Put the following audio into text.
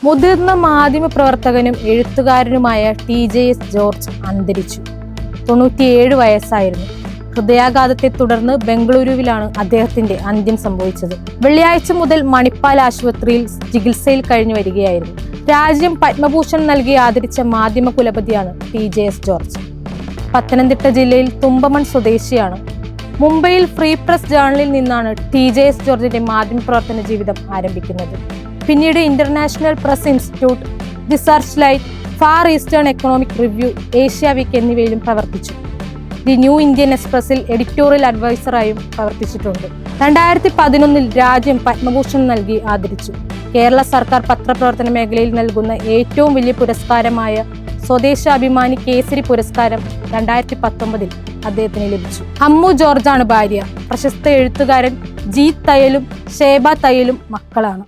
മുതിർന്ന മാധ്യമ പ്രവർത്തകനും എഴുത്തുകാരനുമായ TJS ജോർജ് അന്തരിച്ചു. 97 വയസ്സായിരുന്നു. ഹൃദയാഘാതത്തെ തുടർന്ന് ബംഗളൂരുവിലാണ് അദ്ദേഹത്തിന്റെ അന്ത്യം സംഭവിച്ചത്. വെള്ളിയാഴ്ച മുതൽ മണിപ്പാൽ ആശുപത്രിയിൽ ചികിത്സയിൽ കഴിഞ്ഞു വരികയായിരുന്നു. രാജ്യം പത്മഭൂഷൺ നൽകി ആദരിച്ച മാധ്യമ കുലപതിയാണ് TJS ജോർജ്. പത്തനംതിട്ട ജില്ലയിൽ തുമ്പമൺ സ്വദേശിയാണ്. മുംബൈയിൽ ഫ്രീ പ്രസ് ജേർണലിൽ നിന്നാണ് TJS ജോർജിന്റെ മാധ്യമപ്രവർത്തന ജീവിതം ആരംഭിക്കുന്നത്. പിന്നീട് international press institute, the searchlight, far eastern economic review, Asia week എന്നിവയിലും പ്രവർത്തിച്ചു. ദി ന്യൂ ഇന്ത്യൻ എക്സ്പ്രസിൽ എഡിറ്റോറിയൽ അഡ്വൈസറായും പ്രവർത്തിച്ചിട്ടുണ്ട്. 2011 രാജ്യം പത്മഭൂഷൺ നൽകി ആദരിച്ചു. കേരള സർക്കാർ പത്രപ്രവർത്തന മേഖലയിൽ നൽകുന്ന ഏറ്റവും വലിയ പുരസ്കാരമായ സ്വദേശാഭിമാനി കേസരി പുരസ്കാരം 2019 അദ്ദേഹത്തിന് ലഭിച്ചു. അമ്മു ജോർജാണ് ഭാര്യ. പ്രശസ്ത എഴുത്തുകാരൻ ജി തയ്യലും ഷേബ തയ്യലും മക്കളാണ്.